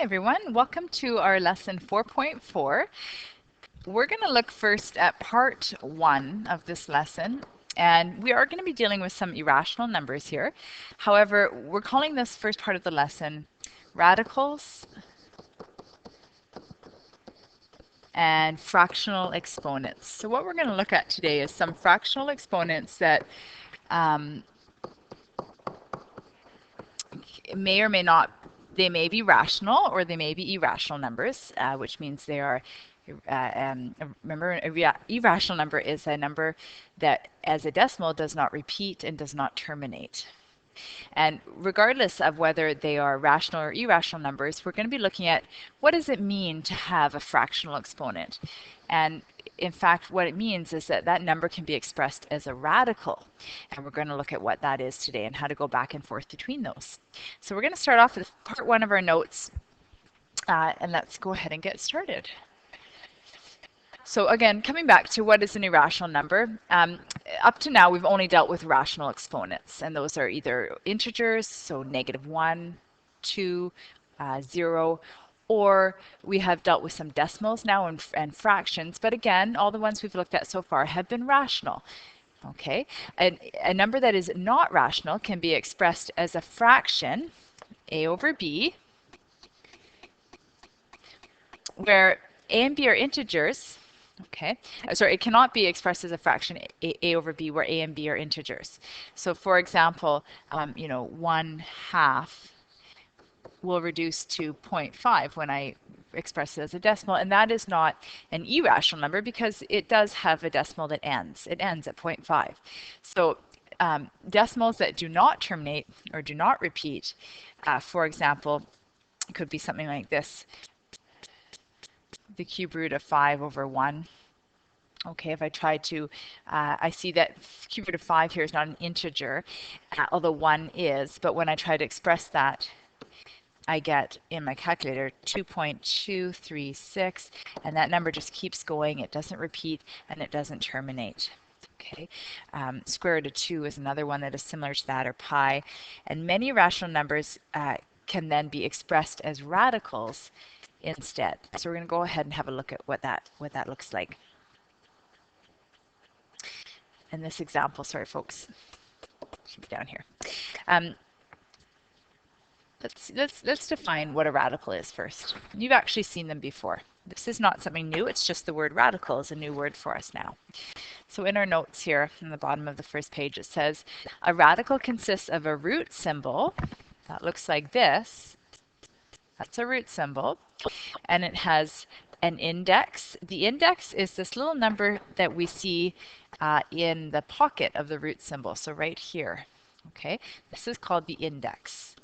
Hi everyone, welcome to our lesson 4.4. We're going to look first at part 1 of this lesson, and we are going to be dealing with some irrational numbers here. However, we're calling this first part of the lesson radicals and fractional exponents. So what we're going to look at today is some fractional exponents that may or may not, they may be rational or they may be irrational numbers, which means they are, remember, an irrational number is a number that as a decimal does not repeat and does not terminate. And regardless of whether they are rational or irrational numbers, we're going to be looking at what does it mean to have a fractional exponent. And in fact, what it means is that that number can be expressed as a radical. And we're going to look at what that is today and how to go back and forth between those. So we're going to start off with part 1 of our notes. And let's go ahead and get started. So again, coming back to what is an irrational number, up to now we've only dealt with rational exponents, and those are either integers, so -1, 2, 0, or we have dealt with some decimals now and fractions, but again, all the ones we've looked at so far have been rational. Okay, a number that is not rational can be expressed as a fraction, a over b, where a and b are integers. Okay, sorry, it cannot be expressed as a fraction a over b where a and b are integers. So for example, 1/2 will reduce to 0.5 when I express it as a decimal, and that is not an irrational number because it does have a decimal that ends. It ends at 0.5. So decimals that do not terminate or do not repeat, for example, it could be something like this: the cube root of 5 over 1. Okay, if I try to, I see that cube root of 5 here is not an integer, although 1 is, but when I try to express that, I get in my calculator 2.236, and that number just keeps going. It doesn't repeat and it doesn't terminate. Okay, square root of 2 is another one that is similar to that, or pi, and many rational numbers can then be expressed as radicals instead. So we're going to go ahead and have a look at what that looks like. In this example, sorry folks, should be down here. Let's define what a radical is first. You've actually seen them before. This is not something new, it's just the word radical is a new word for us now. So in our notes here, in the bottom of the first page, it says, a radical consists of a root symbol that looks like this. That's a root symbol. And it has an index. The index is this little number that we see in the pocket of the root symbol. So right here, okay, this is called the index.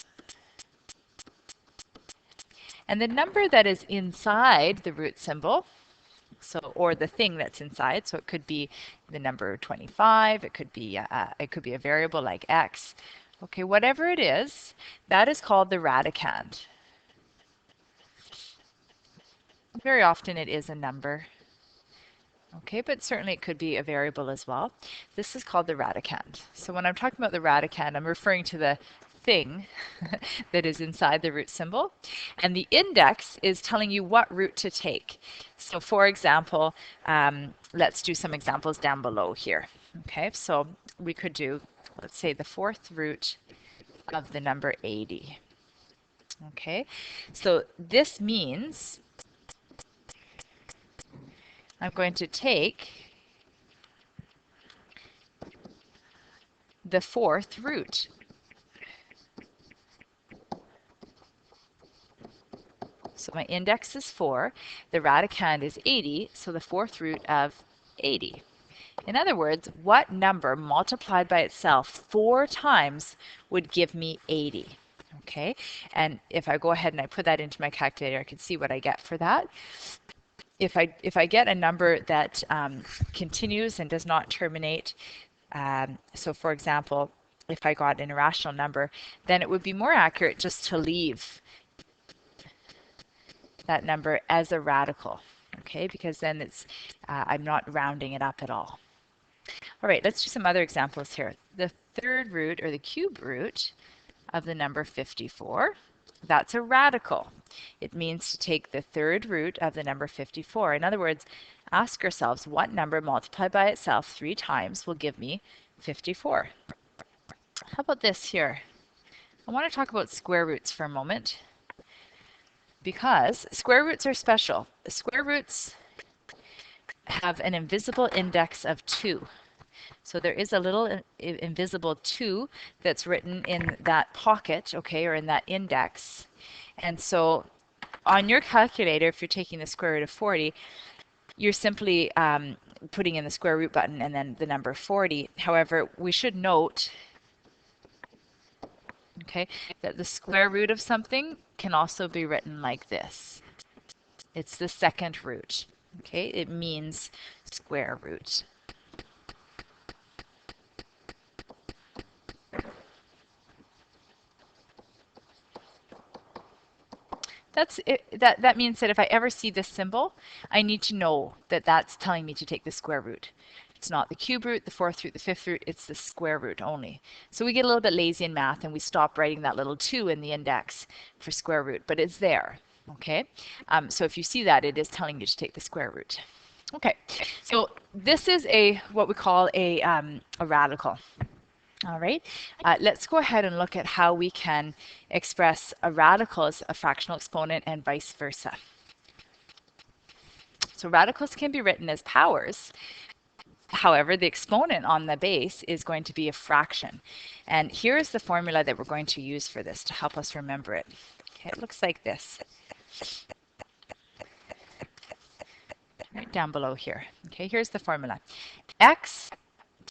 And the number that is inside the root symbol, or the thing that's inside, so it could be the number 25, it could be a variable like x. Okay, whatever it is, that is called the radicand. Very often it is a number. Okay, but certainly it could be a variable as well. This is called the radicand. So when I'm talking about the radicand, I'm referring to the thing that is inside the root symbol. And the index is telling you what root to take. So for example, let's do some examples down below here. Okay, so we could do, let's say, the 4th root of the number 80. Okay, so this means I'm going to take the 4th root. So my index is 4, the radicand is 80, so the 4th root of 80. In other words, what number multiplied by itself 4 times would give me 80? Okay, and if I go ahead and I put that into my calculator, I can see what I get for that. If I get a number that continues and does not terminate, so for example, if I got an irrational number, then it would be more accurate just to leave that number as a radical, okay, because then it's I'm not rounding it up at all. All right, let's do some other examples here. The 3rd root, or the cube root, of the number 54, that's a radical. It means to take the third root of the number 54. In other words, ask yourselves what number multiplied by itself 3 times will give me 54. How about this here? I want to talk about square roots for a moment because square roots are special. Square roots have an invisible index of 2. So there is a little invisible 2 that's written in that pocket, okay, or in that index. And so on your calculator, if you're taking the square root of 40, you're simply putting in the square root button and then the number 40. However, we should note, okay, that the square root of something can also be written like this. It's the second root. Okay, it means square root. That's it, that means that if I ever see this symbol, I need to know that that's telling me to take the square root. It's not the cube root, the fourth root, the fifth root, it's the square root only. So we get a little bit lazy in math and we stop writing that little 2 in the index for square root, but it's there. Okay, so if you see that, it is telling you to take the square root. Okay, so this is what we call a radical. All right, let's go ahead and look at how we can express a radical as a fractional exponent and vice versa. So radicals can be written as powers. However, the exponent on the base is going to be a fraction. And here's the formula that we're going to use for this to help us remember it. Okay, it looks like this. Right down below here. Okay, here's the formula. X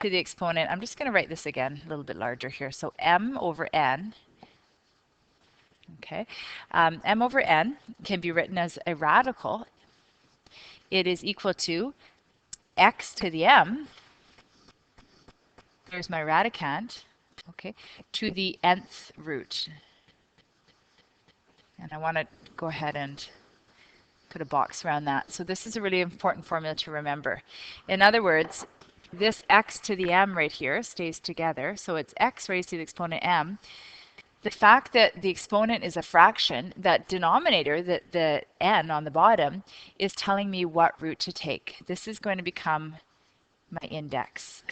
to the exponent, I'm just going to write this again a little bit larger here. So m over n, okay, m over n can be written as a radical. It is equal to x to the m, there's my radicand, okay, to the nth root. And I want to go ahead and put a box around that. So this is a really important formula to remember. In other words, this x to the m right here stays together. So it's x raised to the exponent m. The fact that the exponent is a fraction, that denominator, the n on the bottom, is telling me what root to take. This is going to become my index.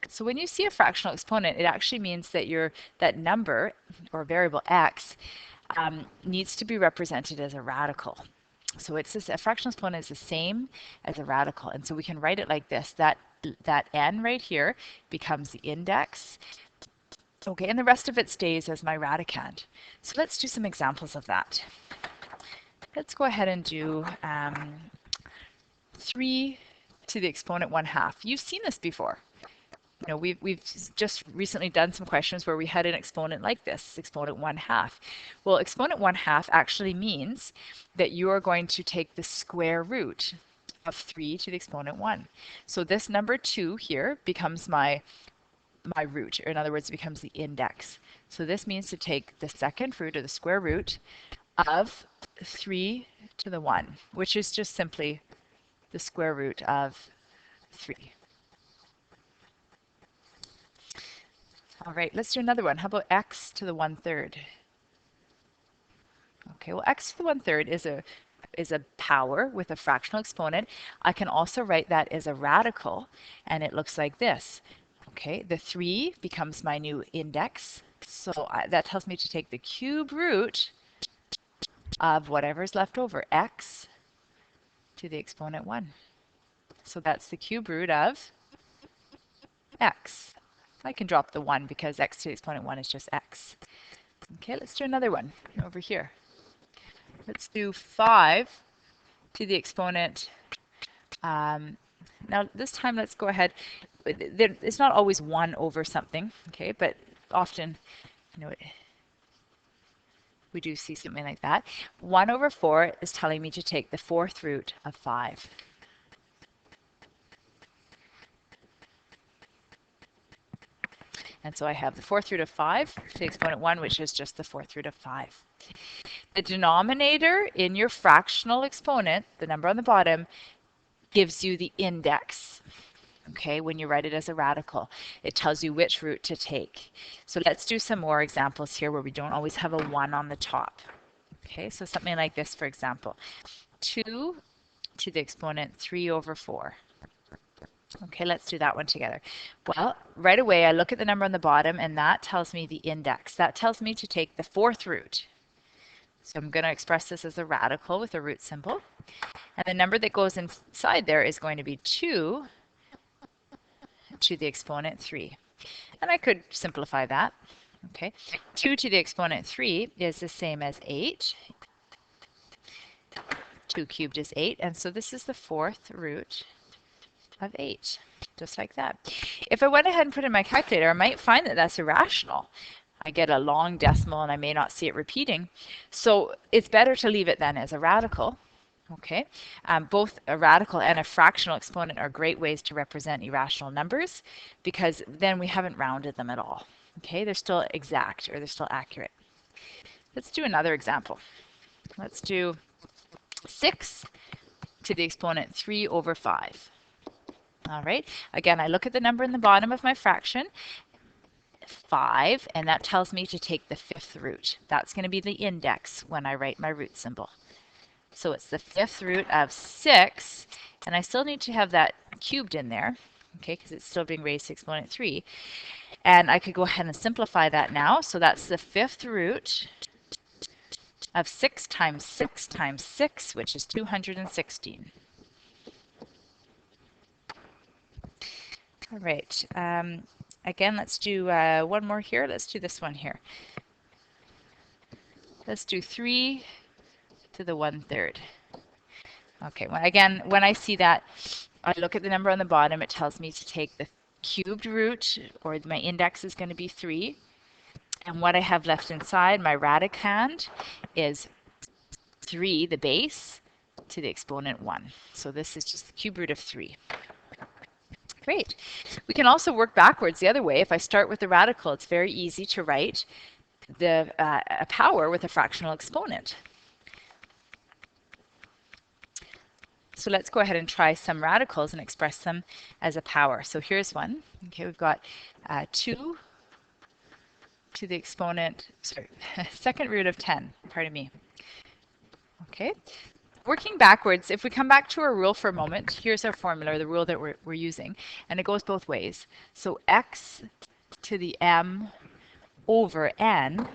So when you see a fractional exponent, it actually means that that number or variable x needs to be represented as a radical. So it's a fractional exponent is the same as a radical. And so we can write it like this. That n right here becomes the index. Okay, and the rest of it stays as my radicand. So let's do some examples of that. Let's go ahead and do 3 to the exponent 1/2. You've seen this before. You know, we've just recently done some questions where we had an exponent like this, exponent 1/2. Well, exponent 1/2 actually means that you are going to take the square root of 3 to the exponent 1. So this number 2 here becomes my root, or in other words, it becomes the index. So this means to take the second root or the square root of 3 to the 1, which is just simply the square root of 3. All right, let's do another one. How about x to the 1/3? Okay, well, x to the 1/3 is a power with a fractional exponent. I can also write that as a radical, and it looks like this. Okay, the 3 becomes my new index. So that tells me to take the cube root of whatever's left over, x to the exponent 1. So that's the cube root of x. I can drop the 1 because x to the exponent 1 is just x. Okay, let's do another one over here. Let's do 5 to the exponent. Now this time let's go ahead. It's not always 1 over something, okay, but often, you know, we do see something like that. 1 over 4 is telling me to take the fourth root of 5. And so I have the fourth root of 5 to the exponent 1, which is just the fourth root of 5. The denominator in your fractional exponent, the number on the bottom, gives you the index. Okay, when you write it as a radical, it tells you which root to take. So let's do some more examples here where we don't always have a 1 on the top. Okay, so something like this, for example, 2 to the exponent 3 over 4. Okay, let's do that one together. Well, right away I look at the number on the bottom and that tells me the index. That tells me to take the fourth root. So I'm going to express this as a radical with a root symbol. And the number that goes inside there is going to be 2 to the exponent 3. And I could simplify that. Okay, 2 to the exponent 3 is the same as 8. 2 cubed is 8, and so this is the fourth root of 8, just like that. If I went ahead and put in my calculator, I might find that that's irrational. I get a long decimal and I may not see it repeating. So it's better to leave it then as a radical. Okay, both a radical and a fractional exponent are great ways to represent irrational numbers because then we haven't rounded them at all. Okay, they're still exact or they're still accurate. Let's do another example. Let's do 6 to the exponent 3 over 5. All right, again, I look at the number in the bottom of my fraction, 5, and that tells me to take the fifth root. That's going to be the index when I write my root symbol. So it's the fifth root of 6, and I still need to have that cubed in there, okay, because it's still being raised to exponent 3. And I could go ahead and simplify that now. So that's the fifth root of 6 times 6 times 6, which is 216. All right. Again, let's do one more here. Let's do this one here. Let's do 3 to the 1/3. Okay, when I see that, I look at the number on the bottom. It tells me to take the cubed root, or my index is going to be 3. And what I have left inside, my radicand, is 3, the base, to the exponent 1. So this is just the cube root of 3. Great. We can also work backwards the other way. If I start with the radical, it's very easy to write a power with a fractional exponent. So let's go ahead and try some radicals and express them as a power. So here's one. Okay, we've got 2 to the exponent, second root of 10, pardon me. Okay, working backwards, if we come back to our rule for a moment, here's our formula, the rule that we're using, and it goes both ways. So x to the m over n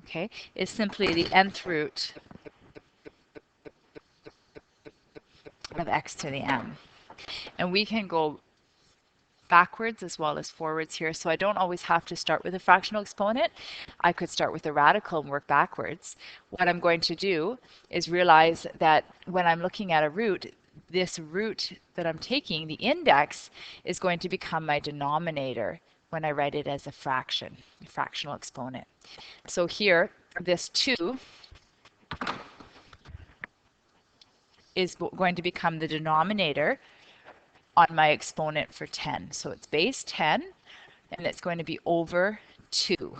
okay, is simply the nth root of x to the m. And we can go backwards as well as forwards here. So I don't always have to start with a fractional exponent. I could start with a radical and work backwards. What I'm going to do is realize that when I'm looking at a root, this root that I'm taking, the index, is going to become my denominator when I write it as a fraction, a fractional exponent. So here, this 2 is going to become the denominator on my exponent for 10. So it's base 10, and it's going to be over 2.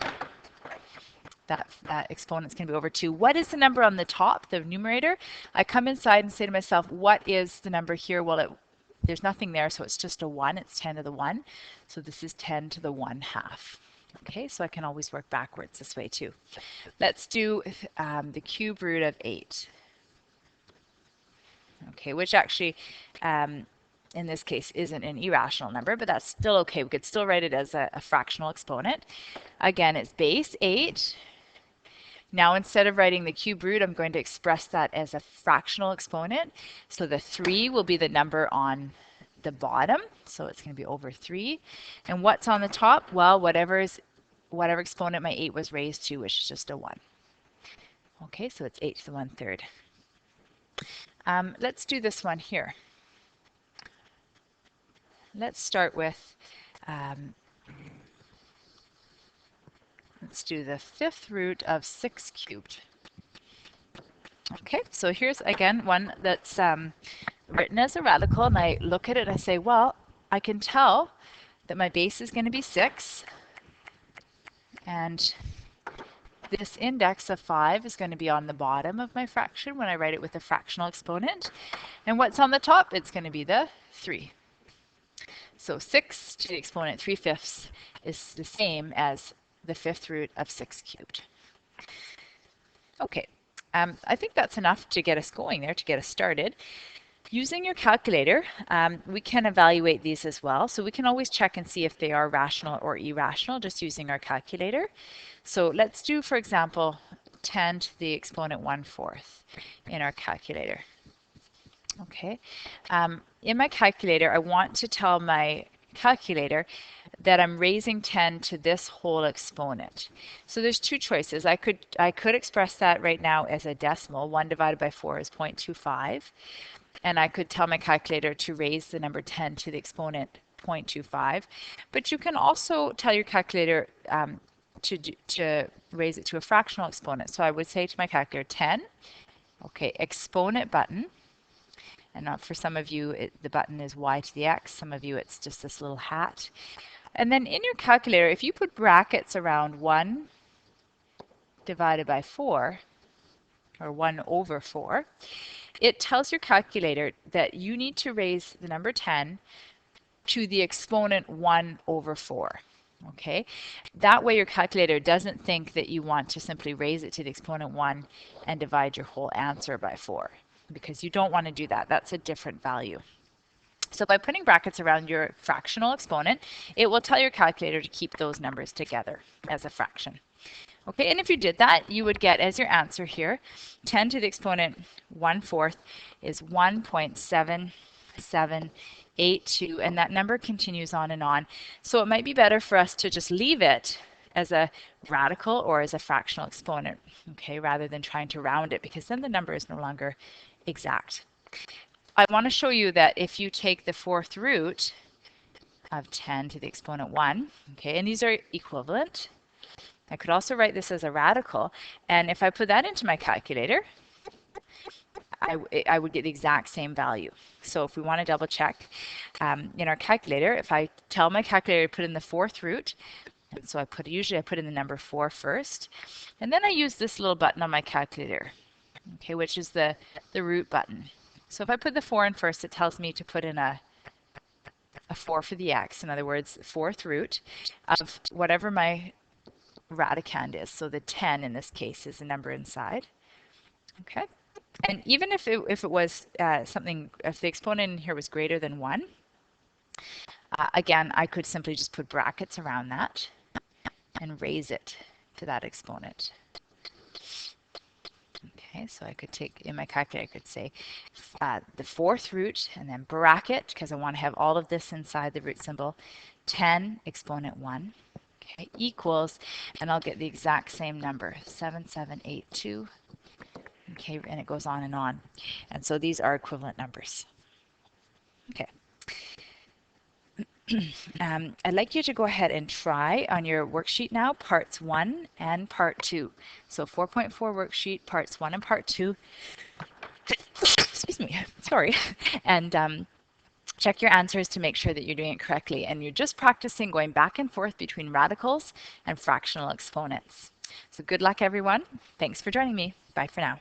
That exponent's going to be over 2. What is the number on the top, the numerator? I come inside and say to myself, what is the number here? Well, there's nothing there, so it's just a 1. It's 10 to the 1. So this is 10 to the 1/2. Okay, so I can always work backwards this way too. Let's do the cube root of 8. Okay, which actually in this case isn't an irrational number, but that's still okay. We could still write it as a fractional exponent. Again, it's base 8. Now instead of writing the cube root, I'm going to express that as a fractional exponent. So the 3 will be the number on the bottom, so it's going to be over 3. And what's on the top? Well, whatever exponent my 8 was raised to, which is just a 1. Okay, so it's 8 to the 1/3. Let's do this one here. Let's start with, let's do the fifth root of 6 cubed. Okay, so here's again one that's written as a radical, and I look at it and I say, well, I can tell that my base is going to be 6, and this index of 5 is going to be on the bottom of my fraction when I write it with a fractional exponent. And what's on the top? It's going to be the 3. So 6 to the exponent 3/5 is the same as the 5th root of 6 cubed. Okay, I think that's enough to get us going there, to get us started. Using your calculator, we can evaluate these as well. So we can always check and see if they are rational or irrational just using our calculator. So let's do, for example, 10 to the exponent 1/4 in our calculator. Okay. In my calculator, I want to tell my calculator that I'm raising 10 to this whole exponent. So there's two choices. I could express that right now as a decimal. 1 divided by 4 is 0.25. And I could tell my calculator to raise the number 10 to the exponent 0.25. But you can also tell your calculator to raise it to a fractional exponent. So I would say to my calculator 10, okay, exponent button. And for some of you, the button is y to the x. Some of you, it's just this little hat. And then in your calculator, if you put brackets around 1 divided by 4, or 1 over 4, it tells your calculator that you need to raise the number 10 to the exponent 1 over 4. Okay, that way your calculator doesn't think that you want to simply raise it to the exponent 1 and divide your whole answer by 4, because you don't want to do that. That's a different value. So by putting brackets around your fractional exponent, it will tell your calculator to keep those numbers together as a fraction. Okay, and if you did that, you would get as your answer here, 10 to the exponent 1/4 is 1.7782, and that number continues on and on. So it might be better for us to just leave it as a radical or as a fractional exponent, okay, rather than trying to round it, because then the number is no longer exact. I want to show you that if you take the 4th root of 10 to the exponent 1, okay, and these are equivalent. I could also write this as a radical, and if I put that into my calculator, I would get the exact same value. So if we want to double check in our calculator, if I tell my calculator to put in the 4th root, so usually I put in the number 4 first, and then I use this little button on my calculator, okay, which is the root button. So if I put the 4 in first, it tells me to put in a 4 for the x, in other words, 4th root of whatever my radicand is. So the 10 in this case is the number inside. Okay. And even if it was something, if the exponent in here was greater than 1, again, I could simply just put brackets around that and raise it to that exponent. Okay, so I could take, in my calculator, I could say the 4th root and then bracket, because I want to have all of this inside the root symbol, 10 exponent 1, okay, equals, and I'll get the exact same number, 7782, okay, and it goes on and on. And so these are equivalent numbers. Okay. I'd like you to go ahead and try on your worksheet now, parts 1 and part 2. So 4.4 worksheet, parts 1 and part 2. Excuse me, sorry. And check your answers to make sure that you're doing it correctly. And you're just practicing going back and forth between radicals and fractional exponents. So good luck, everyone. Thanks for joining me. Bye for now.